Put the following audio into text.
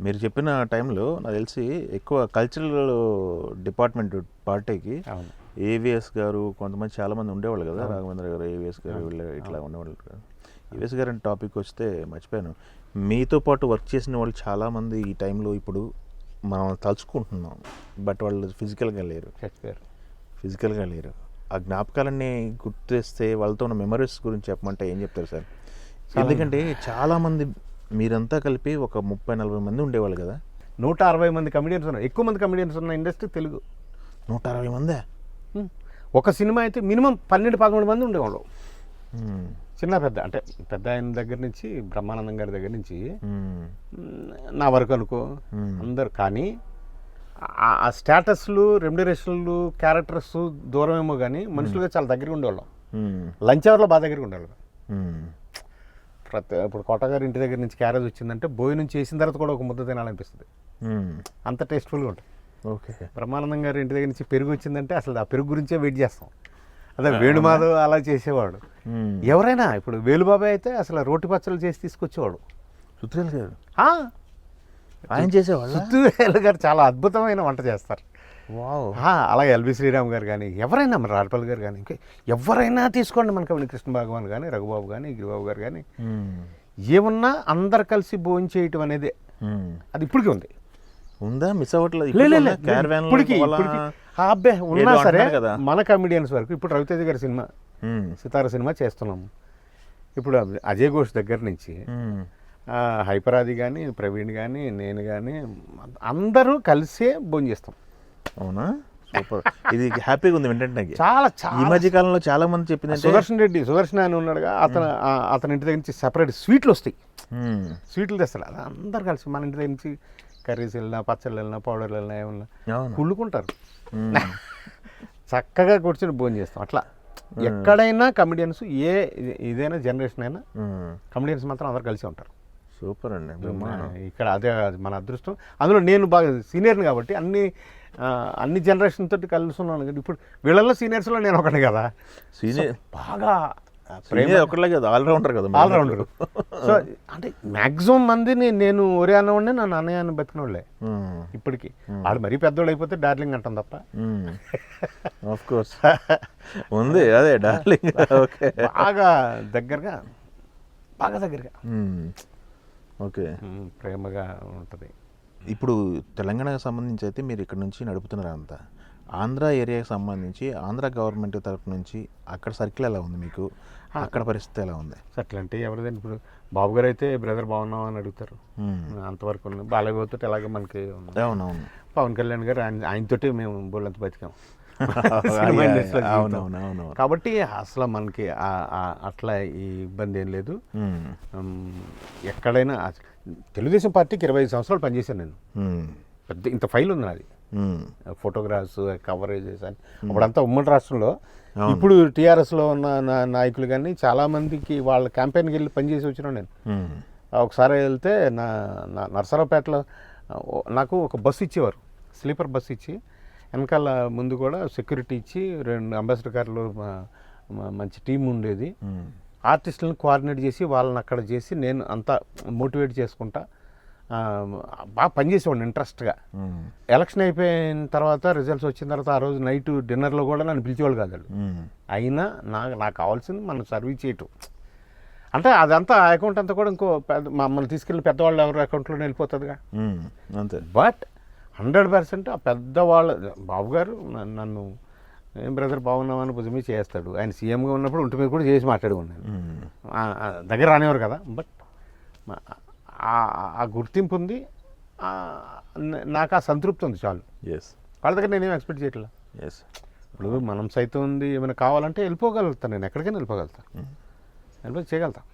మీరు చెప్పిన టైంలో నాకు తెలిసి ఎక్కువ కల్చరల్ డిపార్ట్మెంట్ పార్టీకి ఏవిఎస్ గారు కొంతమంది చాలామంది ఉండేవాళ్ళు కదా, రాఘవేంద్ర గారు, ఏవిఎస్ గారు వీళ్ళు ఇట్లా ఉండేవాళ్ళు కదా. ఏవిఎస్ గారు అని టాపిక్ వస్తే మర్చిపోయాను, మీతో పాటు వర్క్ చేసిన వాళ్ళు చాలామంది ఈ టైంలో ఇప్పుడు మనం తలుచుకుంటున్నాం, బట్ వాళ్ళు ఫిజికల్గా లేరు. ఆ జ్ఞాపకాలన్నీ గుర్తు తెస్తే వాళ్ళతో ఉన్న మెమరీస్ గురించి చెప్పమంటే ఏం చెప్తారు సార్? ఎందుకంటే చాలామంది మీరంతా కలిపి ఒక 30-40 మంది ఉండేవాళ్ళు కదా. 160 మంది కమెడియన్స్ ఉన్నారు. ఎక్కువ మంది కమెడియన్స్ ఉన్న ఇండస్ట్రీ తెలుగు. 160 మందే. ఒక సినిమా అయితే మినిమం 12-13 మంది ఉండేవాళ్ళు. చిన్న పెద్ద అంటే పెద్ద ఆయన దగ్గర నుంచి బ్రహ్మానందం గారి దగ్గర నుంచి నా వరకు అనుకో అందరు. కానీ ఆ స్టేటస్లు, రెమ్యునరేషన్లు, క్యారెక్టర్స్ దూరమేమో కానీ మనుషులుగా చాలా దగ్గరగా ఉండేవాళ్ళం. లంచ్ అవర్లో బాగా దగ్గరగా ఉండేవాళ్ళం. ఇప్పుడు కోటగారి ఇంటి దగ్గర నుంచి క్యారేజ్ వచ్చిందంటే భోజనం చేసిన తర్వాత కూడా ఒక ముద్ద తినాలనిపిస్తుంది, అంత టేస్ట్ఫుల్గా ఉంటుంది. ఓకే. బ్రహ్మానందం గారి ఇంటి దగ్గర నుంచి పెరుగు వచ్చిందంటే అసలు ఆ పెరుగు గురించే వెయిట్ చేస్తాం. అదే వేణుమాధవ్ అలా చేసేవాడు. ఎవరైనా ఇప్పుడు వేలుబాబాయ్ అయితే అసలు రోటి పచ్చళ్ళు చేసి తీసుకొచ్చేవాడు. సుత్రేల్ గారు ఆయన చేసేవాడు. సుత్రేల్ గారు చాలా అద్భుతమైన వంట చేస్తారు. అలాగే ఎల్బి శ్రీరామ్ గారు కానీ ఎవరైనా, మన రాజపల్లి గారు కానీ, ఇంకా ఎవరైనా తీసుకోండి, మనకి కృష్ణ భగవాన్ కానీ, రఘుబాబు కానీ, గిరిబాబు గారు కానీ, ఏమున్నా అందరు కలిసి భోజనం చేయటం అనేది అది ఇప్పటికీ ఉందా? మిస్ అవ్వట్లేదు ఇప్పటికీ. అబ్బే ఉన్నా సరే మన కమెడియన్స్ వరకు ఇప్పుడు రవితేజ గారి సినిమా సితార సినిమా చేస్తున్నాము. ఇప్పుడు అజయ్ ఘోష్ దగ్గర నుంచి హైపరాది కానీ, ప్రవీణ్ కానీ, నేను కానీ అందరూ కలిసే భోజనం చేస్తాం. అవునా? సూపర్. ఇది హ్యాపీగా ఉంది వింటే. చాలా ఈ మధ్య కాలంలో చాలా మంది చెప్పింది సుదర్శన్ అని ఉన్నాడుగా, అతని ఇంటి దగ్గర నుంచి సెపరేట్ స్వీట్లు వస్తాయి. స్వీట్లు తెస్తారు. అది అందరు కలిసి మన ఇంటి దగ్గర నుంచి కర్రీస్ వెళ్ళినా, పచ్చళ్ళు వెళ్ళినా, పౌడర్లు వెళ్ళినా, ఏమన్నా కుళ్ళుకుంటారు. చక్కగా కూర్చొని భోజనం చేస్తాం. అట్లా ఎక్కడైనా కమెడియన్స్, ఇదైనా జనరేషన్ అయినా కమెడియన్స్ మాత్రం అందరు కలిసి ఉంటారు. సూపర్ అండి. ఇక్కడ అదే మన అదృష్టం. అందులో నేను బాగా సీనియర్ని కాబట్టి అన్ని జనరేషన్ తోటి కలిసి ఉన్నాను. ఇప్పుడు వీళ్ళల్లో సీనియర్స్లో నేను ఒకటి కదా. సీనియర్ బాగా ఒకటే కదా, ఆల్రౌండర్ కదా. ఆల్రౌండర్. సో అంటే మ్యాక్సిమం మందిని నేను ఒరే అన్నవాడిని, నన్ను అన్నయ్య అని బతికిన వాళ్ళే ఇప్పటికీ. వాళ్ళు మరీ పెద్దోళ్ళు అయిపోతే డార్లింగ్ అంటాం తప్ప. ఆఫ్ కోర్స్ ఉంది అదే డార్లింగ్. ఓకే. బాగా దగ్గరగా. ఓకే. ప్రేమగా ఉంటుంది. ఇప్పుడు తెలంగాణకు సంబంధించి అయితే మీరు ఇక్కడ నుంచి నడుపుతున్నారు అంతా. ఆంధ్ర ఏరియాకి సంబంధించి ఆంధ్ర గవర్నమెంట్ తరఫు నుంచి అక్కడ సర్కిల్ ఎలా ఉంది మీకు? అక్కడ పరిస్థితి ఎలా ఉంది? సర్కిల్ అంటే ఎవరిదండి? ఇప్పుడు బాబు గారు అయితే బ్రదర్ బాగున్నావు అని అడుగుతారు. అంతవరకు బాలయ్యతో ఎలాగ మనకి. అవునవును. పవన్ కళ్యాణ్ గారు ఆయనతోటి మేము బోళ్ళంత బతికాం. అవునవును. కాబట్టి అసలు మనకి అట్లా ఈ ఇబ్బంది ఏం లేదు. ఎక్కడైనా తెలుగుదేశం పార్టీకి 25 సంవత్సరాలు పనిచేశాను నేను. పెద్ద ఇంత ఫైల్ ఉంది నాది, ఫోటోగ్రాఫ్స్, కవరేజెస్ అని. అప్పుడంతా ఉమ్మడి రాష్ట్రంలో. ఇప్పుడు టీఆర్ఎస్లో ఉన్న నాయకులు కానీ చాలామందికి వాళ్ళ క్యాంపెయిన్కి వెళ్ళి పనిచేసి వచ్చినా నేను. ఒకసారి వెళ్తే నర్సరావుపేటలో నాకు ఒక బస్సు ఇచ్చేవారు, స్లీపర్ బస్సు ఇచ్చి వెనకాల ముందు కూడా సెక్యూరిటీ ఇచ్చి 2 అంబాసిడర్ కార్లు, మంచి టీం ఉండేది. ఆర్టిస్టులను కోఆర్డినేట్ చేసి వాళ్ళని అక్కడ చేసి నేను అంతా మోటివేట్ చేసుకుంటా బాగా పనిచేసేవాడిని ఇంట్రెస్ట్గా. ఎలక్షన్ అయిపోయిన తర్వాత, రిజల్ట్స్ వచ్చిన తర్వాత ఆ రోజు నైట్ డిన్నర్లో కూడా నన్ను పిలిచేవాళ్ళు కాదు వాళ్ళు. అయినా నాకు కావాల్సింది మనం సర్వీస్ చేయటం. అంటే అదంతా ఆ అకౌంట్ అంతా కూడా ఇంకో మమ్మల్ని తీసుకెళ్ళి పెద్దవాళ్ళు ఎవరు అకౌంట్లోనే వెళ్ళిపోతుందిగా. అంతే. బట్ 100% ఆ పెద్దవాళ్ళ బాబు గారు నన్ను ఏం బ్రదర్ బాగున్నామని భుజమే చేస్తాడు. ఆయన సీఎంగా ఉన్నప్పుడు ఒంటి మీద కూడా చేసి మాట్లాడుకున్నాను. దగ్గర రానివారు కదా. బట్ ఆ గుర్తింపు ఉంది, నాకు ఆ సంతృప్తి ఉంది చాలు. వాళ్ళ దగ్గర నేనేం ఎక్స్పెక్ట్ చేయట్లా. ఇప్పుడు మనం సైతం ఉంది, ఏమైనా కావాలంటే వెళ్ళిపోగలుగుతాను, నేను ఎక్కడికైనా వెళ్ళిపోగలుగుతాను, చేయగలుగుతాను.